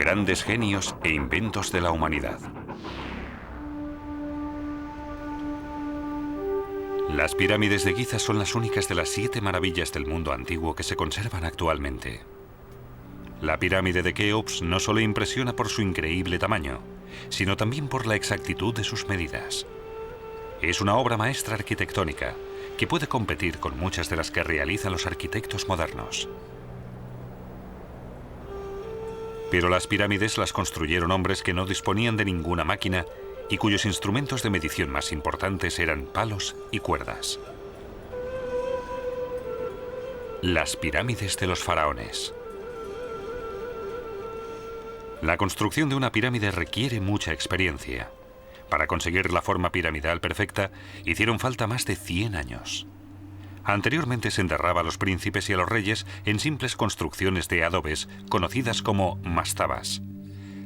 Grandes genios e inventos de la humanidad. Las pirámides de Giza son las únicas de las 7 maravillas del mundo antiguo que se conservan actualmente. La pirámide de Keops no solo impresiona por su increíble tamaño, sino también por la exactitud de sus medidas. Es una obra maestra arquitectónica que puede competir con muchas de las que realizan los arquitectos modernos. Pero las pirámides las construyeron hombres que no disponían de ninguna máquina y cuyos instrumentos de medición más importantes eran palos y cuerdas. Las pirámides de los faraones. La construcción de una pirámide requiere mucha experiencia. Para conseguir la forma piramidal perfecta, hicieron falta más de 100 años. Anteriormente se enterraba a los príncipes y a los reyes en simples construcciones de adobes conocidas como mastabas.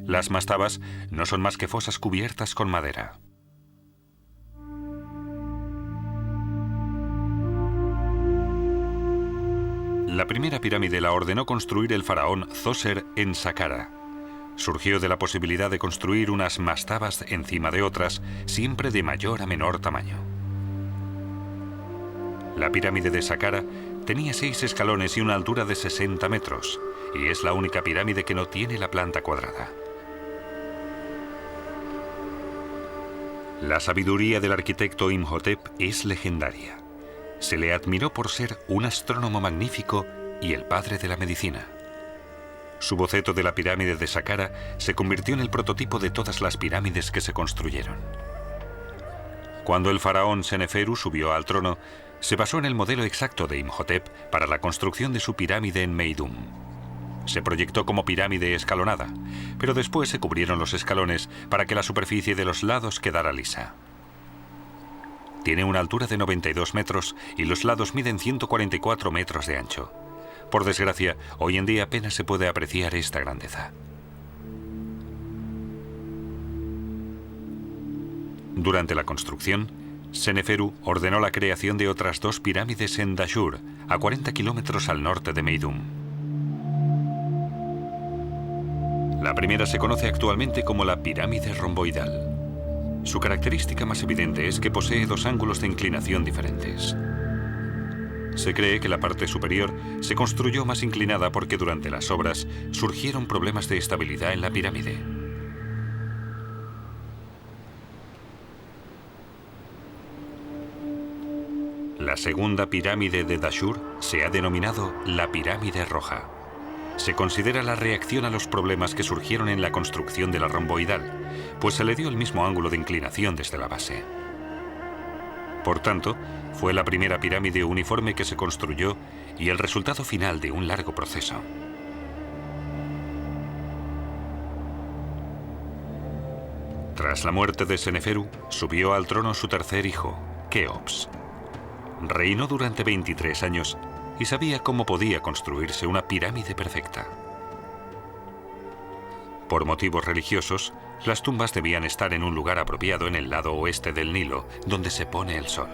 Las mastabas no son más que fosas cubiertas con madera. La primera pirámide la ordenó construir el faraón Zoser en Saqqara. Surgió de la posibilidad de construir unas mastabas encima de otras, siempre de mayor a menor tamaño. La pirámide de Saqqara tenía 6 escalones y una altura de 60 metros, y es la única pirámide que no tiene la planta cuadrada. La sabiduría del arquitecto Imhotep es legendaria. Se le admiró por ser un astrónomo magnífico y el padre de la medicina. Su boceto de la pirámide de Saqqara se convirtió en el prototipo de todas las pirámides que se construyeron. Cuando el faraón Seneferu subió al trono, se basó en el modelo exacto de Imhotep para la construcción de su pirámide en Meidum. Se proyectó como pirámide escalonada, pero después se cubrieron los escalones para que la superficie de los lados quedara lisa. Tiene una altura de 92 metros y los lados miden 144 metros de ancho. Por desgracia, hoy en día apenas se puede apreciar esta grandeza. Durante la construcción, Seneferu ordenó la creación de otras 2 pirámides en Dashur, a 40 kilómetros al norte de Meidum. La primera se conoce actualmente como la pirámide romboidal. Su característica más evidente es que posee 2 ángulos de inclinación diferentes. Se cree que la parte superior se construyó más inclinada porque durante las obras surgieron problemas de estabilidad en la pirámide. La segunda pirámide de Dashur se ha denominado la pirámide roja. Se considera la reacción a los problemas que surgieron en la construcción de la romboidal, pues se le dio el mismo ángulo de inclinación desde la base. Por tanto, fue la primera pirámide uniforme que se construyó y el resultado final de un largo proceso. Tras la muerte de Seneferu, subió al trono su tercer hijo, Keops. Reinó durante 23 años y sabía cómo podía construirse una pirámide perfecta. Por motivos religiosos, las tumbas debían estar en un lugar apropiado en el lado oeste del Nilo, donde se pone el sol.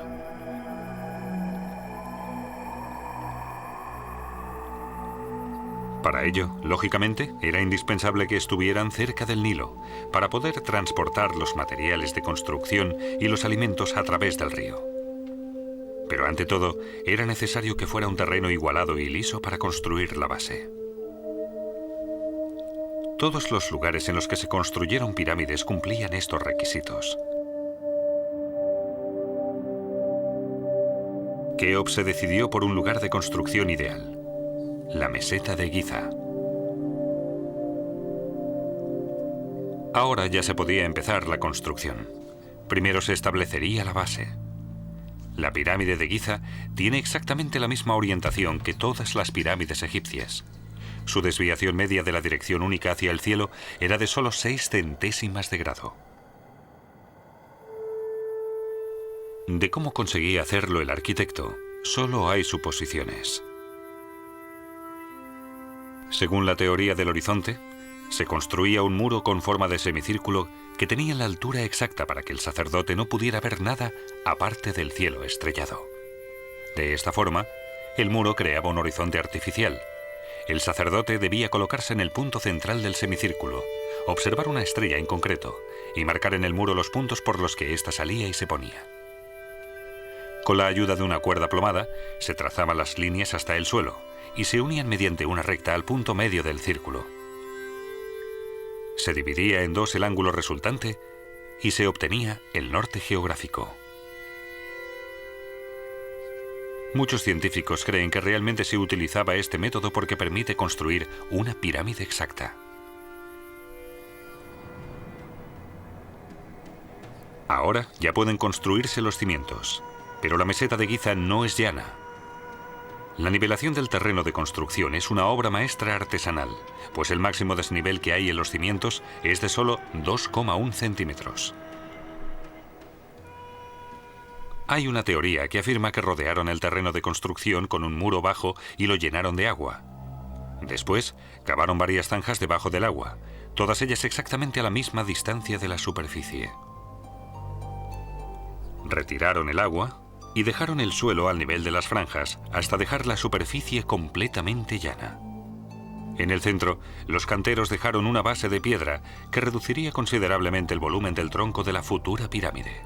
Para ello, lógicamente, era indispensable que estuvieran cerca del Nilo, para poder transportar los materiales de construcción y los alimentos a través del río. Pero ante todo, era necesario que fuera un terreno igualado y liso para construir la base. Todos los lugares en los que se construyeron pirámides cumplían estos requisitos. Keops se decidió por un lugar de construcción ideal, la meseta de Giza. Ahora ya se podía empezar la construcción. Primero se establecería la base. La pirámide de Giza tiene exactamente la misma orientación que todas las pirámides egipcias. Su desviación media de la dirección única hacia el cielo era de solo 6 centésimas de grado. De cómo conseguía hacerlo el arquitecto, solo hay suposiciones. Según la teoría del horizonte, se construía un muro con forma de semicírculo que tenía la altura exacta para que el sacerdote no pudiera ver nada aparte del cielo estrellado. De esta forma, el muro creaba un horizonte artificial. El sacerdote debía colocarse en el punto central del semicírculo, observar una estrella en concreto y marcar en el muro los puntos por los que ésta salía y se ponía. Con la ayuda de una cuerda plomada, se trazaban las líneas hasta el suelo y se unían mediante una recta al punto medio del círculo. Se dividía en dos el ángulo resultante y se obtenía el norte geográfico. Muchos científicos creen que realmente se utilizaba este método porque permite construir una pirámide exacta. Ahora ya pueden construirse los cimientos, pero la meseta de Giza no es llana. La nivelación del terreno de construcción es una obra maestra artesanal, pues el máximo desnivel que hay en los cimientos es de solo 2,1 centímetros. Hay una teoría que afirma que rodearon el terreno de construcción con un muro bajo y lo llenaron de agua. Después, cavaron varias zanjas debajo del agua, todas ellas exactamente a la misma distancia de la superficie. Retiraron el agua y dejaron el suelo al nivel de las franjas hasta dejar la superficie completamente llana. En el centro, los canteros dejaron una base de piedra que reduciría considerablemente el volumen del tronco de la futura pirámide.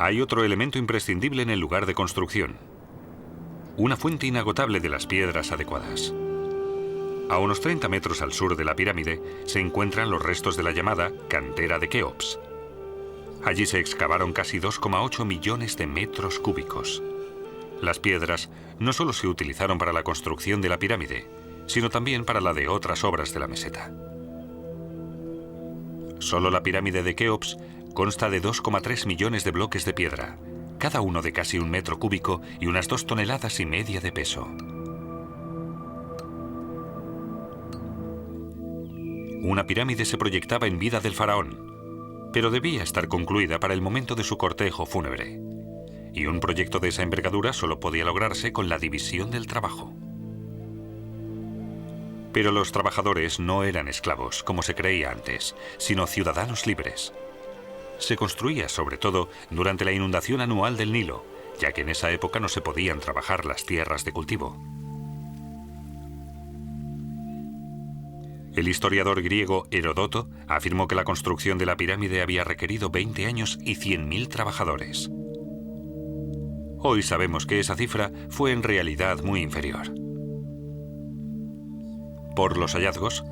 Hay otro elemento imprescindible en el lugar de construcción: una fuente inagotable de las piedras adecuadas. A unos 30 metros al sur de la pirámide se encuentran los restos de la llamada cantera de Keops. Allí se excavaron casi 2,8 millones de metros cúbicos. Las piedras no solo se utilizaron para la construcción de la pirámide, sino también para la de otras obras de la meseta. Solo la pirámide de Keops consta de 2,3 millones de bloques de piedra, cada uno de casi 1 metro cúbico y unas 2,5 toneladas de peso. Una pirámide se proyectaba en vida del faraón, pero debía estar concluida para el momento de su cortejo fúnebre. Y un proyecto de esa envergadura solo podía lograrse con la división del trabajo. Pero los trabajadores no eran esclavos, como se creía antes, sino ciudadanos libres. Se construía sobre todo durante la inundación anual del Nilo, ya que en esa época no se podían trabajar las tierras de cultivo. El historiador griego Heródoto afirmó que la construcción de la pirámide había requerido 20 años y 100.000 trabajadores. Hoy sabemos que esa cifra fue en realidad muy inferior. Por los hallazgos,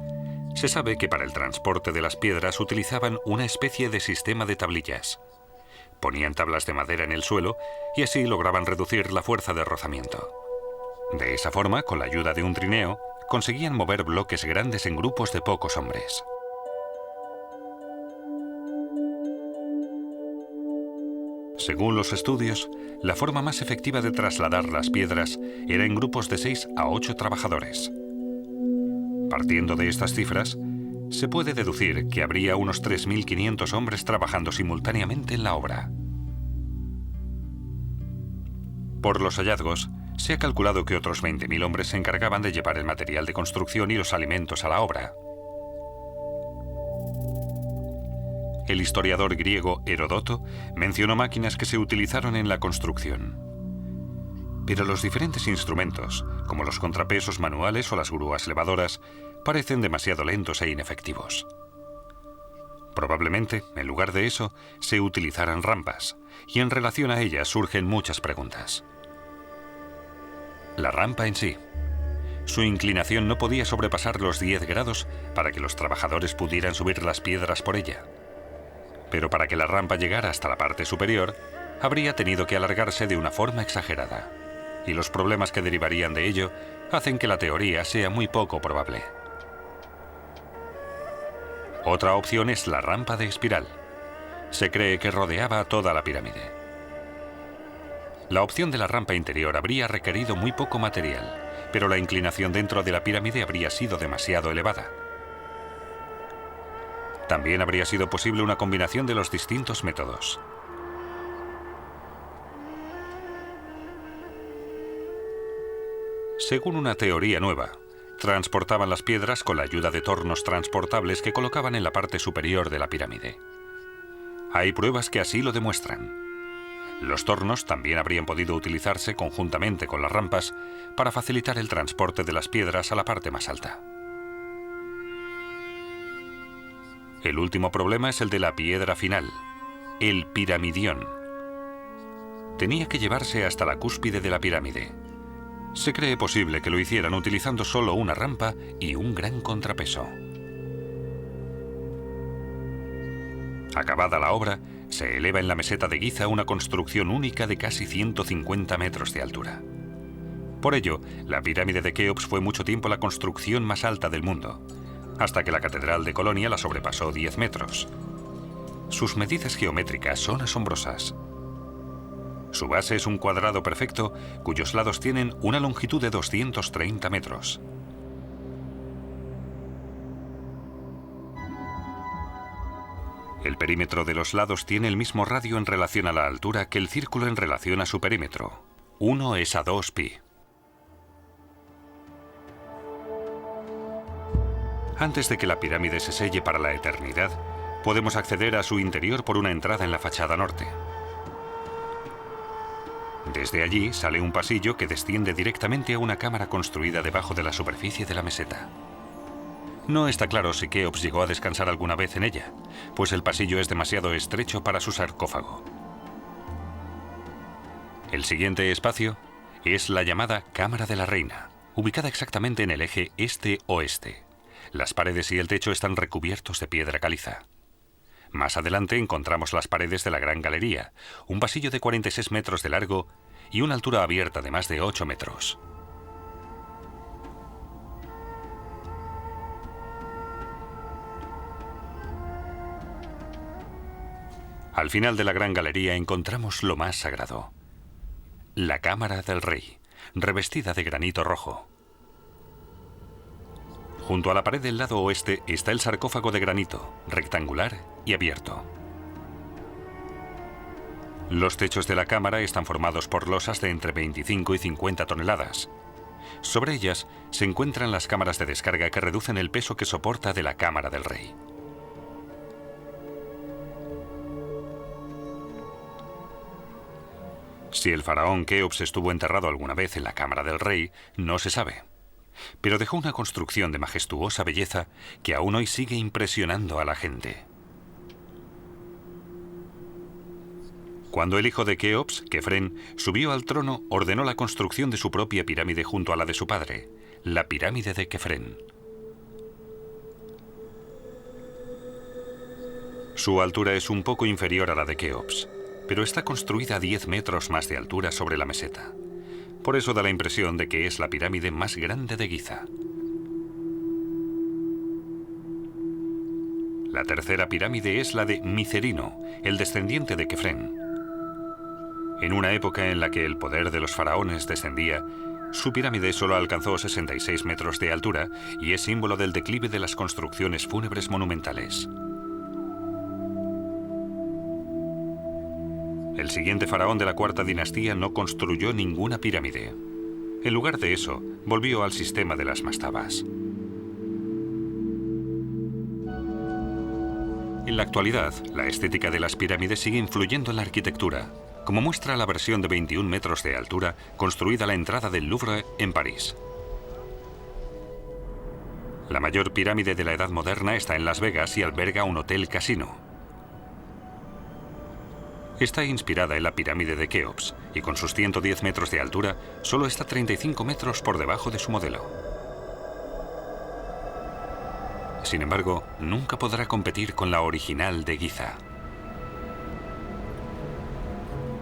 se sabe que para el transporte de las piedras utilizaban una especie de sistema de tablillas. Ponían tablas de madera en el suelo y así lograban reducir la fuerza de rozamiento. De esa forma, con la ayuda de un trineo, conseguían mover bloques grandes en grupos de pocos hombres. Según los estudios, la forma más efectiva de trasladar las piedras era en grupos de 6 a 8 trabajadores. Partiendo de estas cifras, se puede deducir que habría unos 3.500 hombres trabajando simultáneamente en la obra. Por los hallazgos, se ha calculado que otros 20.000 hombres se encargaban de llevar el material de construcción y los alimentos a la obra. El historiador griego Heródoto mencionó máquinas que se utilizaron en la construcción. Pero los diferentes instrumentos, como los contrapesos manuales o las grúas elevadoras, parecen demasiado lentos e inefectivos. Probablemente, en lugar de eso, se utilizaran rampas, y en relación a ellas surgen muchas preguntas. La rampa en sí. Su inclinación no podía sobrepasar los 10 grados para que los trabajadores pudieran subir las piedras por ella. Pero para que la rampa llegara hasta la parte superior, habría tenido que alargarse de una forma exagerada. Y los problemas que derivarían de ello hacen que la teoría sea muy poco probable. Otra opción es la rampa de espiral. Se cree que rodeaba toda la pirámide. La opción de la rampa interior habría requerido muy poco material, pero la inclinación dentro de la pirámide habría sido demasiado elevada. También habría sido posible una combinación de los distintos métodos. Según una teoría nueva, transportaban las piedras con la ayuda de tornos transportables que colocaban en la parte superior de la pirámide. Hay pruebas que así lo demuestran. Los tornos también habrían podido utilizarse conjuntamente con las rampas para facilitar el transporte de las piedras a la parte más alta. El último problema es el de la piedra final, el piramidión. Tenía que llevarse hasta la cúspide de la pirámide. Se cree posible que lo hicieran utilizando solo una rampa y un gran contrapeso. Acabada la obra, se eleva en la meseta de Giza una construcción única de casi 150 metros de altura. Por ello, la pirámide de Keops fue mucho tiempo la construcción más alta del mundo, hasta que la Catedral de Colonia la sobrepasó 10 metros. Sus medidas geométricas son asombrosas. Su base es un cuadrado perfecto, cuyos lados tienen una longitud de 230 metros. El perímetro de los lados tiene el mismo radio en relación a la altura que el círculo en relación a su perímetro. 1:2π. Antes de que la pirámide se selle para la eternidad, podemos acceder a su interior por una entrada en la fachada norte. Desde allí sale un pasillo que desciende directamente a una cámara construida debajo de la superficie de la meseta. No está claro si Keops llegó a descansar alguna vez en ella, pues el pasillo es demasiado estrecho para su sarcófago. El siguiente espacio es la llamada Cámara de la Reina, ubicada exactamente en el eje este-oeste. Las paredes y el techo están recubiertos de piedra caliza. Más adelante encontramos las paredes de la Gran Galería, un pasillo de 46 metros de largo y una altura abierta de más de 8 metros. Al final de la Gran Galería encontramos lo más sagrado: la Cámara del Rey, revestida de granito rojo. Junto a la pared del lado oeste está el sarcófago de granito, rectangular y abierto. Los techos de la cámara están formados por losas de entre 25 y 50 toneladas. Sobre ellas se encuentran las cámaras de descarga que reducen el peso que soporta de la Cámara del Rey. Si el faraón Keops estuvo enterrado alguna vez en la Cámara del Rey, no se sabe. Pero dejó una construcción de majestuosa belleza que aún hoy sigue impresionando a la gente. Cuando el hijo de Keops, Kefren, subió al trono, ordenó la construcción de su propia pirámide junto a la de su padre, la pirámide de Kefren. Su altura es un poco inferior a la de Keops, pero está construida a 10 metros más de altura sobre la meseta. Por eso da la impresión de que es la pirámide más grande de Giza. La tercera pirámide es la de Micerino, el descendiente de Kefren. En una época en la que el poder de los faraones descendía, su pirámide solo alcanzó 66 metros de altura y es símbolo del declive de las construcciones fúnebres monumentales. El siguiente faraón de la cuarta dinastía no construyó ninguna pirámide. En lugar de eso, volvió al sistema de las mastabas. En la actualidad, la estética de las pirámides sigue influyendo en la arquitectura, como muestra la versión de 21 metros de altura construida a la entrada del Louvre en París. La mayor pirámide de la Edad Moderna está en Las Vegas y alberga un hotel casino. Está inspirada en la pirámide de Keops y con sus 110 metros de altura solo está 35 metros por debajo de su modelo. Sin embargo, nunca podrá competir con la original de Giza.